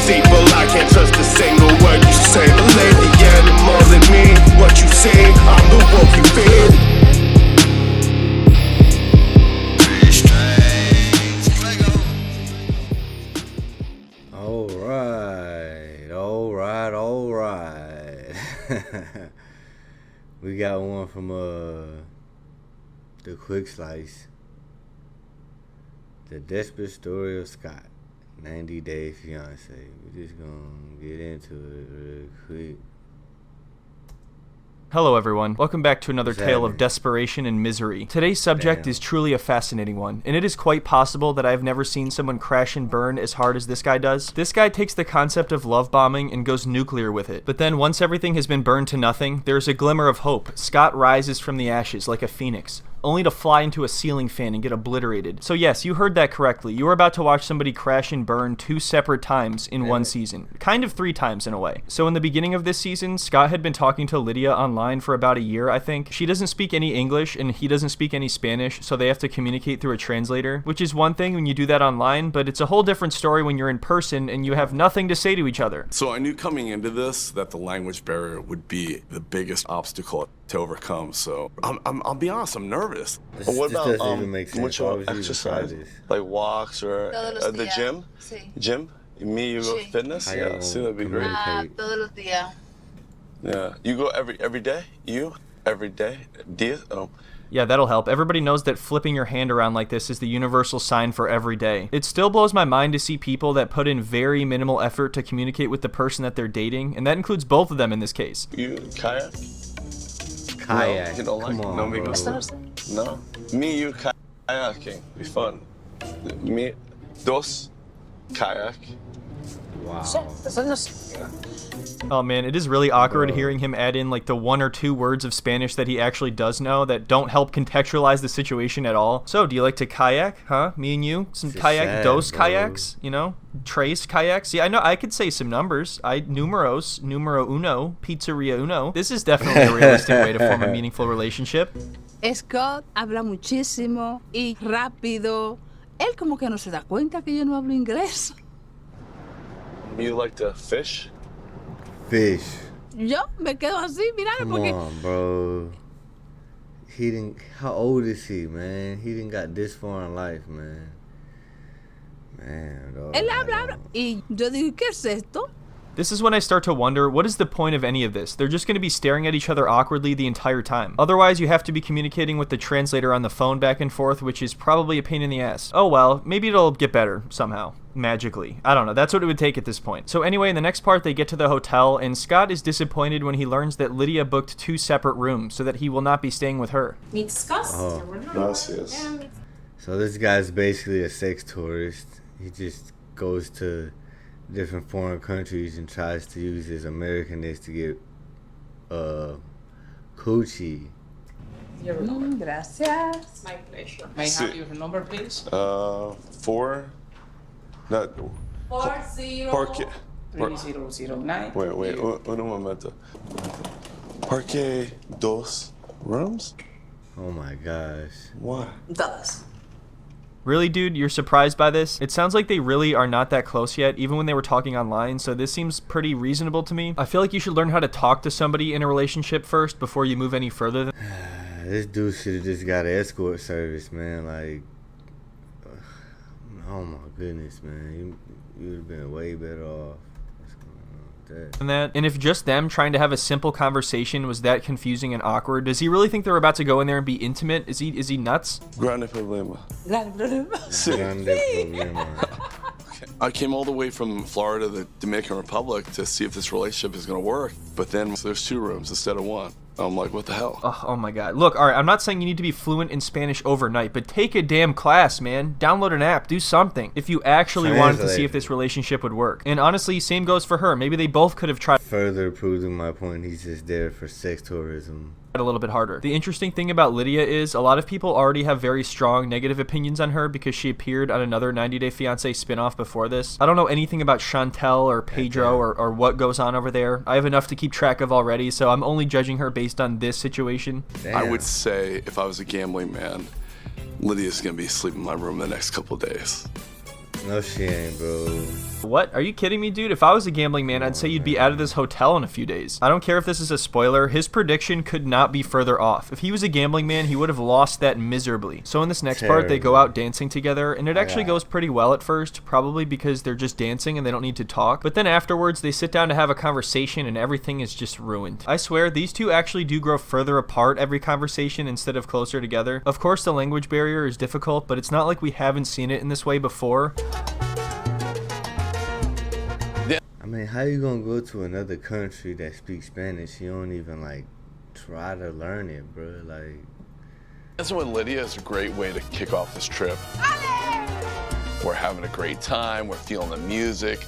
deceitful. I can't trust a single word you say. Believe the animal in me. What you see, I'm the wolf you feed. All right. We got one from the Quick Slice. The Desperate Story of Scott, 90 Day Fiancé. We're just gonna get into it real quick. Hello everyone, welcome back to another tale of desperation and misery. Today's subject is truly a fascinating one, and it is quite possible that I've never seen someone crash and burn as hard as this guy does. This guy takes the concept of love bombing and goes nuclear with it, but then once everything has been burned to nothing, there's a glimmer of hope. Scott rises from the ashes like a phoenix, only to fly into a ceiling fan and get obliterated. So yes, you heard that correctly. You are about to watch somebody crash and burn 2 separate times in one season. Kind of 3 times in a way. So in the beginning of this season, Scott had been talking to Lydia online for about a year, I think. She doesn't speak any English and he doesn't speak any Spanish, so they have to communicate through a translator, which is one thing when you do that online, but it's a whole different story when you're in person and you have nothing to say to each other. So I knew coming into this that the language barrier would be the biggest obstacle to overcome. So I'll be honest, I'm nervous. What about which exercise, like walks or the gym? Sí. Gym? Me, you go fitness? Yeah, see, that'd be great. Todos los días. Yeah, you go every day? You? Every day? Oh. Yeah, that'll help. Everybody knows that flipping your hand around like this is the universal sign for every day. It still blows my mind to see people that put in very minimal effort to communicate with the person that they're dating, and that includes both of them in this case. You kayak? Kayak. No, you don't like Come no, on, me bro. No? Me, you kayaking. Be fun. Me, dos, kayak. Wow. Oh man, it is really awkward hearing him add in like the 1 or 2 words of Spanish that he actually does know that don't help contextualize the situation at all. So, do you like to kayak, huh? Me and you? Some kayak, sad, dos bro. kayaks, you know? Trace kayaks. Yeah, I know, I could say some numbers. Numero uno, pizzeria uno. This is definitely a realistic way to form a meaningful relationship. Scott habla muchísimo y rápido. Él como que no se da cuenta que yo no hablo inglés. You like to fish? Fish. Yo me quedo así, mirando Come porque on, bro. He didn't. How old is he, man? He didn't got this far in life, man. Man, dog. él habla y yo digo, ¿qué es esto? This is when I start to wonder, what is the point of any of this? They're just going to be staring at each other awkwardly the entire time. Otherwise, you have to be communicating with the translator on the phone back and forth, which is probably a pain in the ass. Oh well, maybe it'll get better somehow. Magically. I don't know, that's what it would take at this point. So anyway, in the next part, they get to the hotel, and Scott is disappointed when he learns that Lydia booked 2 separate rooms so that he will not be staying with her. Oh. Gracias. So this guy's basically a sex tourist. He just goes to different foreign countries and tries to use his Americanness to get coochie. Gracias. My pleasure. May I have your number, please? 4. Not 40 Parque. 3009. Wait, un momento. Parque dos rooms? Oh my gosh. Why? Dos. Really, dude, you're surprised by this? It sounds like they really are not that close yet, even when they were talking online, so this seems pretty reasonable to me. I feel like you should learn how to talk to somebody in a relationship first before you move any further. This dude should have just got an escort service, man. Like, oh my goodness, man. You would have been way better off. What's going on with that? And if just them trying to have a simple conversation was that confusing and awkward, does he really think they're about to go in there and be intimate? Is he nuts? Grande problema. Grande problema. I came all the way from Florida to the Dominican Republic to see if this relationship is going to work, but then there's 2 rooms instead of 1. I'm like, what the hell? Oh my god. Look, alright, I'm not saying you need to be fluent in Spanish overnight, but take a damn class, man. Download an app, do something. If you actually wanted to see if this relationship would work. And honestly, same goes for her. Maybe they both could have tried Further proving my point, he's just there for sex tourism. a little bit harder. The interesting thing about Lydia is a lot of people already have very strong negative opinions on her because she appeared on another 90 Day Fiancé spinoff before this. I don't know anything about Chantel or Pedro or what goes on over there. I have enough to keep track of already, so I'm only judging her based on this situation. Damn. I would say if I was a gambling man, Lydia's going to be sleeping in my room the next couple of days. No, she ain't, bro. What? Are you kidding me, dude? If I was a gambling man, I'd say you'd be out of this hotel in a few days. I don't care if this is a spoiler. His prediction could not be further off. If he was a gambling man, he would have lost that miserably. So in this next part, they go out dancing together, and it actually goes pretty well at first, probably because they're just dancing and they don't need to talk. But then afterwards, they sit down to have a conversation, and everything is just ruined. I swear, these two actually do grow further apart every conversation instead of closer together. Of course, the language barrier is difficult, but it's not like we haven't seen it in this way before. I mean, how you gonna go to another country that speaks Spanish? You don't even like try to learn it, bro. Like, That's when Lydia is a great way to kick off this trip. We're having a great time. We're feeling the music.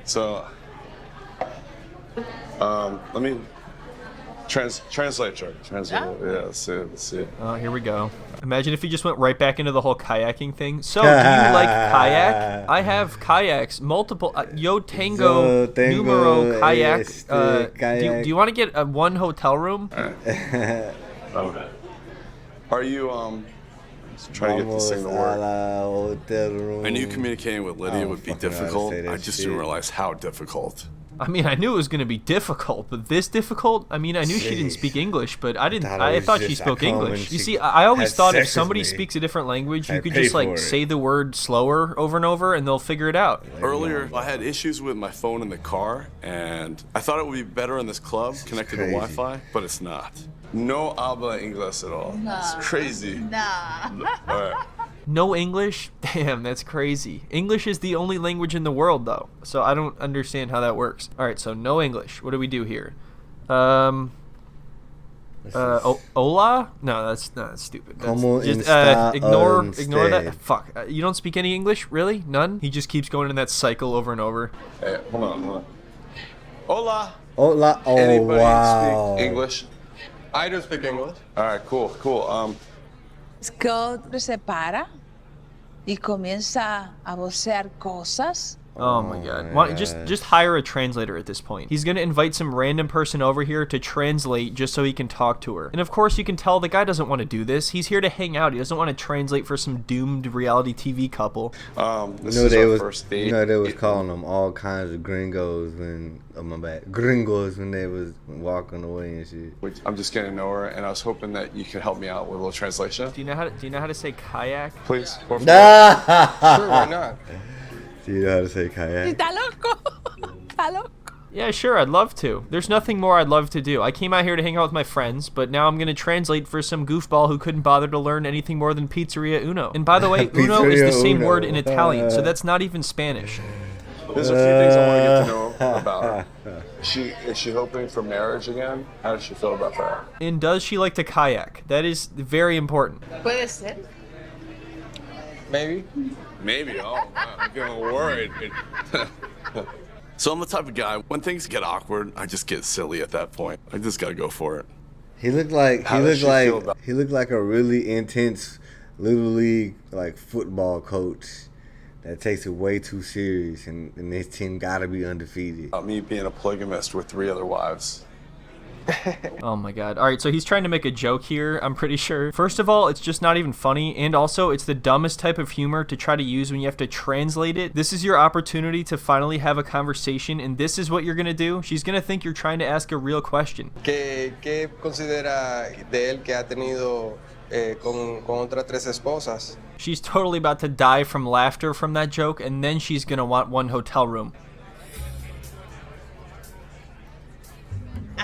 So, let me translate, Chuck. Translate. Yeah, let's see it. Oh, here we go. Imagine if he just went right back into the whole kayaking thing. So, do you like kayak? I have kayaks, multiple. Yo tengo numero kayak. Do you want to get one hotel room? Okay. Are you trying to get this thing to work? I knew communicating with Lydia would be difficult. I just didn't realize how difficult. I mean, I knew it was going to be difficult, but this difficult? I mean, I knew she didn't speak English, but I thought she spoke English. You see, I always thought if somebody speaks a different language, you could just like say the word slower over and over and they'll figure it out. Earlier, I had issues with my phone in the car, and I thought it would be better in this club connected to Wi-Fi, but it's not. No habla inglés at all. It's crazy. All right. No English? Damn, that's crazy. English is the only language in the world, though, so I don't understand how that works. All right, so no English. What do we do here? Hola? No, that's stupid. That's ignore that. Fuck. You don't speak any English, really? None? He just keeps going in that cycle over and over. Hey, hold on. Hola. Hola. Oh, Anybody wow. speak English? I don't speak English. All right, cool. Scott se para y comienza a vocear cosas. Oh my god. Why, just hire a translator at this point. He's gonna invite some random person over here to translate just so he can talk to her. And of course you can tell the guy doesn't want to do this. He's here to hang out. He doesn't want to translate for some doomed reality TV couple. This is our first date. You know they was calling them all kinds of gringos when they was walking away and shit. I'm just getting to know her, and I was hoping that you could help me out with a little translation. Do you know how to say kayak? Please. Por favor. Sure, why not? Do you know how to say kayak? Está loco. Está loco. Yeah, sure, I'd love to. There's nothing more I'd love to do. I came out here to hang out with my friends, but now I'm going to translate for some goofball who couldn't bother to learn anything more than Pizzeria Uno. And by the way, Uno is the same word in Italian, so that's not even Spanish. There's a few things I want to get to know about her. Is she hoping for marriage again? How does she feel about that? And does she like to kayak? That is very important. Puede ser. Maybe. Oh, wow, I'm getting worried. So I'm the type of guy, when things get awkward, I just get silly at that point. I just gotta go for it. He looked like a really intense little league like football coach that takes it way too serious, and his team gotta be undefeated. Me being a polygamist with 3 other wives. Oh my god. Alright, so he's trying to make a joke here, I'm pretty sure. First of all, it's just not even funny, and also it's the dumbest type of humor to try to use when you have to translate it. This is your opportunity to finally have a conversation, and this is what you're gonna do. She's gonna think you're trying to ask a real question. ¿Qué considera de él que ha tenido con otras 3 esposas? She's totally about to die from laughter from that joke, and then she's gonna want one hotel room.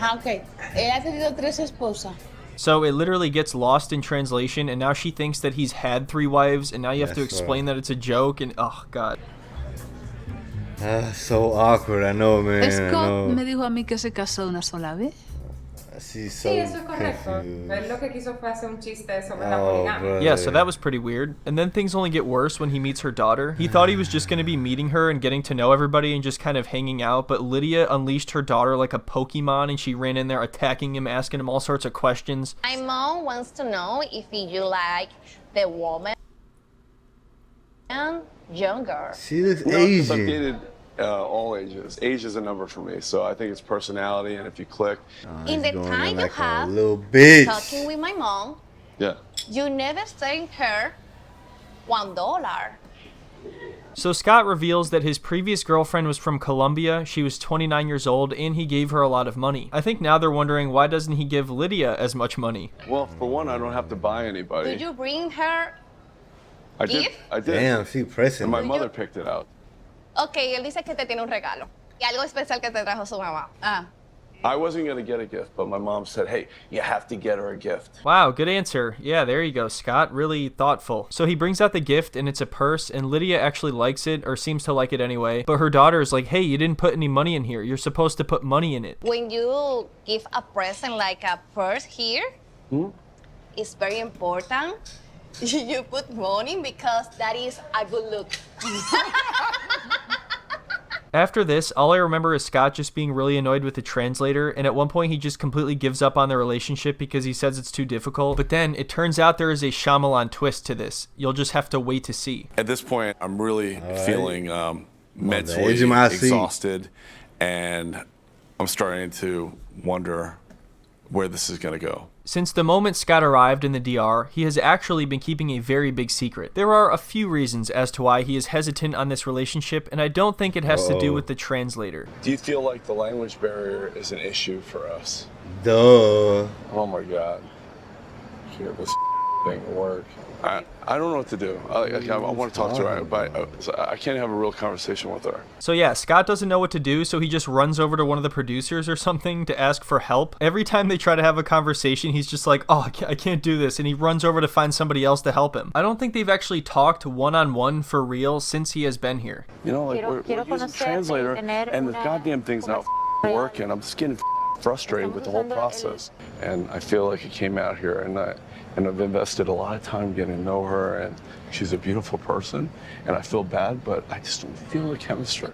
Ok. Él ha tenido 3 esposas. So it literally gets lost in translation, and now she thinks that he's had 3 wives, and now you have to explain that it's a joke, and oh god. So awkward, I know, man. Scott me dijo a mí que se casó una sola vez. She's so Sí, eso es correcto. Él lo que quiso fue hacer un chiste sobre la poligamia. Yeah, so that was pretty weird. And then things only get worse when he meets her daughter. He thought he was just going to be meeting her and getting to know everybody and just kind of hanging out, but Lydia unleashed her daughter like a Pokemon, and she ran in there attacking him, asking him all sorts of questions. My mom wants to know if you like the woman and younger. She looks I've Asian. dated all ages. Age is a number for me, so I think it's personality, and if you click. In the time you like have a little bitch. talking with my mom, Yeah. you never saying her $1. So Scott reveals that his previous girlfriend was from Colombia, she was 29 years old, and he gave her a lot of money. I think now they're wondering, why doesn't he give Lydia as much money? Well, for one, I don't have to buy anybody. Did you bring her I did. gift? I did. Damn, she pressing. And my mother picked it out. Ok, él dice que te tiene un regalo. Y algo especial que te trajo su mamá. Ah, I wasn't going to get a gift, but my mom said, hey, you have to get her a gift. Wow, good answer. Yeah, there you go, Scott. Really thoughtful. So he brings out the gift, and it's a purse, and Lydia actually likes it, or seems to like it anyway. But her daughter is like, hey, you didn't put any money in here. You're supposed to put money in it. When you give a present like a purse here, it's very important. You put money because that is a good look. After this, all I remember is Scott just being really annoyed with the translator, and at one point he just completely gives up on the relationship because he says it's too difficult. But then it turns out there is a Shyamalan twist to this. You'll just have to wait to see. At this point, I'm really feeling mentally edge of my seat. exhausted, and I'm starting to wonder where this is going to go. Since the moment Scott arrived in the DR, he has actually been keeping a very big secret. There are a few reasons as to why he is hesitant on this relationship, and I don't think it has to do with the translator. Do you feel like the language barrier is an issue for us? Duh. Oh my God. Here, this thing work. I don't know what to do. I want to talk to her, but I can't have a real conversation with her. So yeah, Scott doesn't know what to do, so he just runs over to one of the producers or something to ask for help. Every time they try to have a conversation, he's just like, oh, I can't do this, and he runs over to find somebody else to help him. I don't think they've actually talked one-on-one for real since he has been here. You know, like we're using translator, and the goddamn thing's not working. I'm just getting frustrated with the whole process. And I feel like I came out here and I've invested a lot of time getting to know her, and she's a beautiful person, and I feel bad, but I just don't feel the chemistry.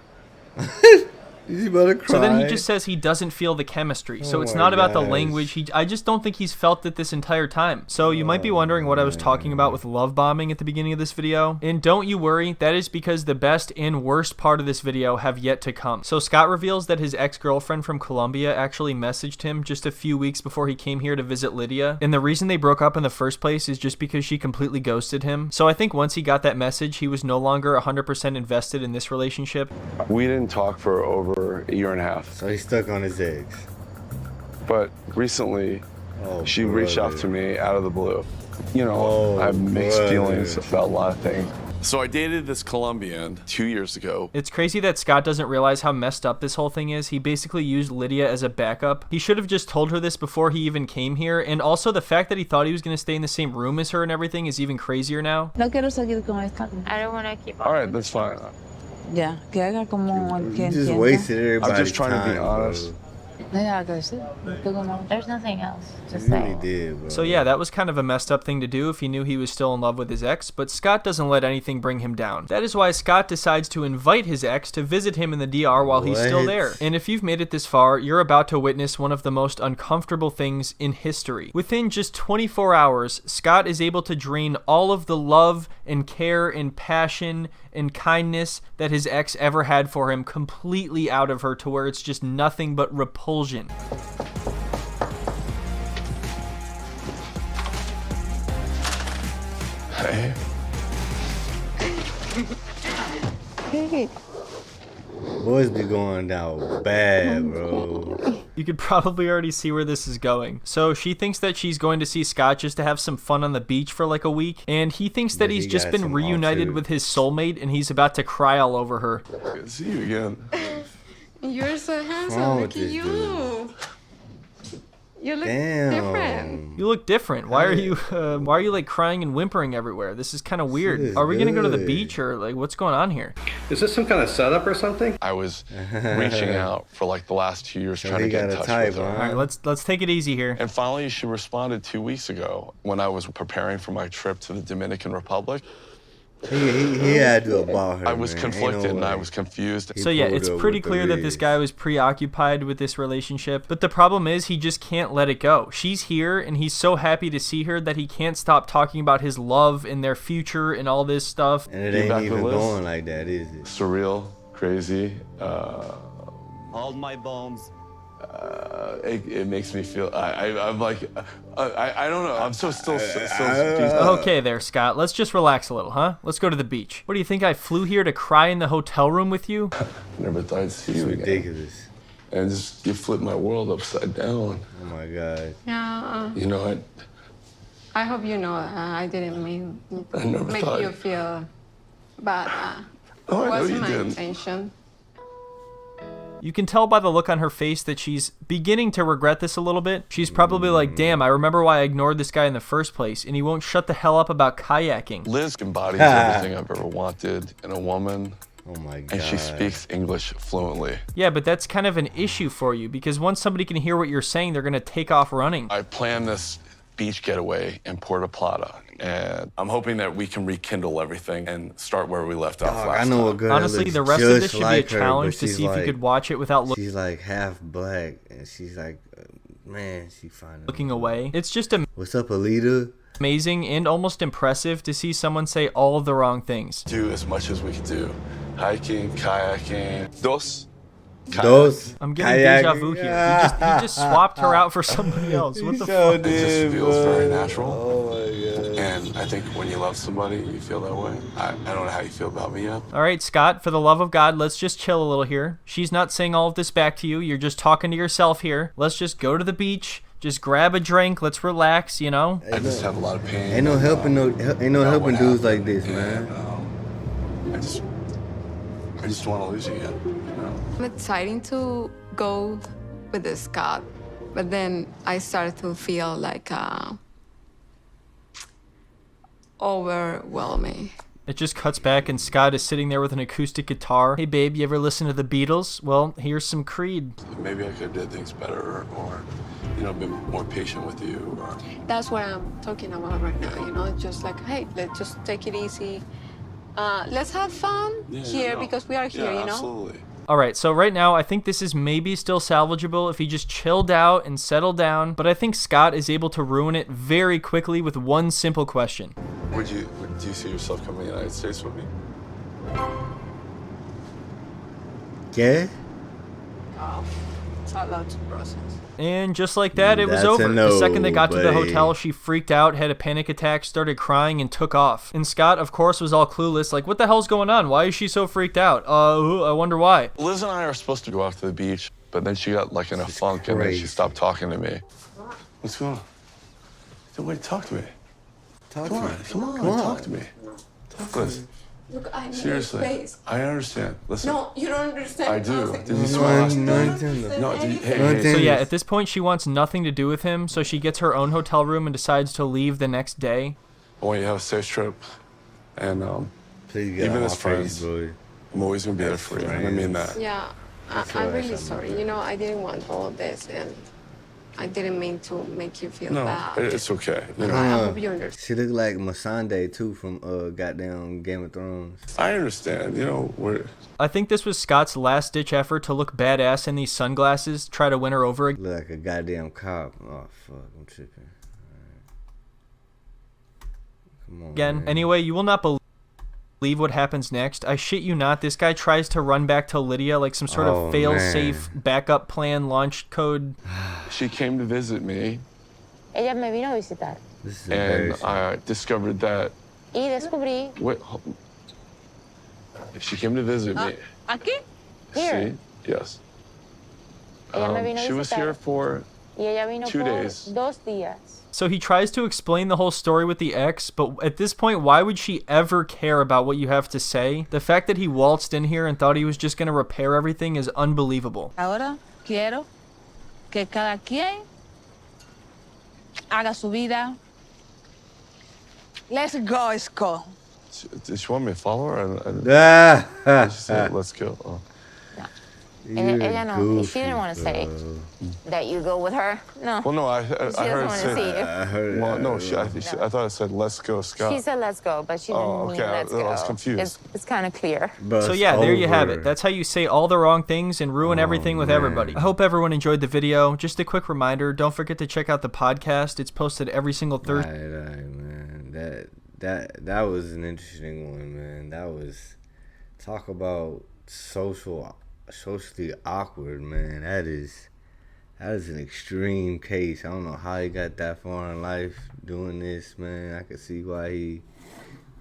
He's about to cry. So then he just says he doesn't feel the chemistry. So it's not about the language. I just don't think he's felt it this entire time. So you might be wondering what I was talking about with love bombing at the beginning of this video. And don't you worry, that is because the best and worst part of this video have yet to come. So Scott reveals that his ex-girlfriend from Colombia actually messaged him just a few weeks before he came here to visit Lydia. And the reason they broke up in the first place is just because she completely ghosted him. So I think once he got that message, he was no longer 100% invested in this relationship. We didn't talk for over a year and a half. So he's stuck on his ex. But recently, she reached out to me out of the blue. You know, I have mixed feelings about a lot of things. So I dated this Colombian 2 years ago. It's crazy that Scott doesn't realize how messed up this whole thing is. He basically used Lydia as a backup. He should have just told her this before he even came here. And also the fact that he thought he was going to stay in the same room as her and everything is even crazier now. no quiero seguir con esta. I don't want to keep on. All right, that's fine. Ya, que haga como el que You just entienda. wasted everybody's I'm just trying to be time, honest. bro. No hay nada que decir. Tú como- There's nothing else to You say. really did, bro. So yeah, that was kind of a messed up thing to do if he knew he was still in love with his ex, but Scott doesn't let anything bring him down. That is why Scott decides to invite his ex to visit him in the DR while he's still What? there. And if you've made it this far, you're about to witness one of the most uncomfortable things in history. Within just 24 hours, Scott is able to drain all of the love and care and passion and kindness that his ex ever had for him completely out of her to where it's just nothing but repulsion. Hey. Boys be going down bad, bro. You could probably already see where this is going. So she thinks that she's going to see Scott just to have some fun on the beach for like a week, and he thinks that But he's he just got been some reunited altitude. with his soulmate, and he's about to cry all over her. Good to see you again. You're so handsome. wrong Look with at this you. You look Damn. different. You look different. Why are you like crying and whimpering everywhere? This is kind of weird. is Are we gonna go to the good. beach or like what's going on here? Is this some kind of setup or something? I was reaching out for like the last 2 years So trying to he get in got a touch type, with her. huh? All right, let's take it easy here. And finally, she responded 2 weeks ago when I was preparing for my trip to the Dominican Republic. He had to about her. I was man. Ain't no conflicted and I way. was confused. So yeah, pulled it's up pretty with the clear that this Riz. guy was preoccupied with this relationship, but the problem is he just can't let it go. She's here and he's so happy to see her that he can't stop talking about his love and their future and all this stuff. And it You ain't back even with Liz? going like that, is it? Surreal, crazy. Hold my bones. It makes me feel. I'm like, I don't know. I'm still. Okay there, Scott. Let's just relax a little, huh? Let's go to the beach. What do you think? I flew here to cry in the hotel room with you? Never thought I'd see you again. Ridiculous. And just you flip my world upside down. Oh my God. Yeah. You know, I hope you know I didn't mean I never make thought. you feel bad. Oh, I know Wasn't you my didn't. intention. You can tell by the look on her face that she's beginning to regret this a little bit. She's probably like, damn, I remember why I ignored this guy in the first place, and he won't shut the hell up about kayaking. Liz embodies everything I've ever wanted in a woman. Oh my God. And she speaks English fluently. Yeah, but that's kind of an issue for you, because once somebody can hear what you're saying, they're going to take off running. I planned this beach getaway in Puerto Plata, and I'm hoping that we can rekindle everything and start where we left off last I know a time. girl Honestly, that the looks rest of just this should like be a her, challenge but to she's see if you like- could watch it without She's like half black, and she's like, man, she fine. looking away. It's just What's up, Alita? amazing and almost impressive to see someone say all of the wrong things. Do as much as we can do. Hiking, kayaking. Dos. Those. I'm getting deja vu here. You just swapped her out for somebody else. What the fuck? It just feels very natural. Oh my God. And I think when you love somebody, you feel that way. I don't know how you feel about me yet. All right, Scott, for the love of God, let's just chill a little here. She's not saying all of this back to you. You're just talking to yourself here. Let's just go to the beach. Just grab a drink. Let's relax, you know? I just have a lot of pain. Ain't no helping dudes like this, man. I just want to lose you again. You know? I'm excited to go with the Scott, but then I started to feel like overwhelming. It just cuts back, and Scott is sitting there with an acoustic guitar. Hey, babe, you ever listen to the Beatles? Well, here's some Creed. Maybe I could have did things better, or been more patient with you. Or... That's what I'm talking about right now. Just like, hey, let's just take it easy. Let's have fun here because we are here. Absolutely. All right, so right now, I think this is maybe still salvageable if he just chilled out and settled down, but I think Scott is able to ruin it very quickly with one simple question. Do you see yourself coming to the United States with me? Yeah? It's a lot to process. And just like that, it was That's a over. no, The second they got to the buddy. hotel, she freaked out, had a panic attack, started crying, and took off. And Scott, of course, was all clueless, like, what the hell's going on? Why is she so freaked out? I wonder why. Liz and I are supposed to go out to the beach, but then she got like in a funk and then she stopped talking to me. What's going on? Then wait, talk to me. Come on, talk to me. Liz, Look, I need seriously, space. I understand. Listen. No, you don't understand. I do. nothing. Did you see my last No, hey. So yeah, at this point, she wants nothing to do with him, so she gets her own hotel room and decides to leave the next day. I want you to have a safe trip. And Please get even off as friends, bro. I'm always going to be there for you. And I mean that. Yeah, I'm really sorry. I didn't want all of this, and I didn't mean to make you feel No, bad. it's okay. I hope you understand. She looked like Missandei too from goddamn Game of Thrones. I understand. I think this was Scott's last-ditch effort to look badass in these sunglasses, try to win her over. Look like a goddamn cop. Oh fuck, I'm tripping. Come on, Again, man. anyway, you will not believe what happens next. I shit you not, this guy tries to run back to Lydia like some sort of fail-safe backup plan launch code. She came to visit me. Ella me vino a visitar. This is And embarrassing. I discovered that. Y descubrí. Wait, she came to visit me. ¿Aquí? Here. See? Yes. Ella me vino a She was visitar. here for Y ella vino 2 por days. 2 días. So he tries to explain the whole story with the ex, but at this point, why would she ever care about what you have to say? The fact that he waltzed in here and thought he was just going to repair everything is unbelievable. Ahora quiero que cada quien haga su vida. Let's go, Scott. Did she want me to follow her? Ah, She said, let's go. Oh. Ella no. She didn't want to say that you go with her. No. Well, no, I She heard doesn't it want to see say. you. I heard. Well, no, I thought it said, let's go, Scott. She said let's go, but she didn't Oh, mean okay, let's I go. was confused. It's kind of clear. So yeah, there you have it. That's how you say all the wrong things and ruin everything with everybody. I hope everyone enjoyed the video. Just a quick reminder, don't forget to check out the podcast. It's posted every single Thursday. Right, man. That was an interesting one, man. That was talk about socially awkward, man. That is an extreme case. I don't know how he got that far in life doing this, man. I can see why he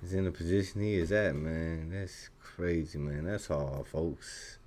is in the position he is at, man. That's crazy, man. That's all, folks.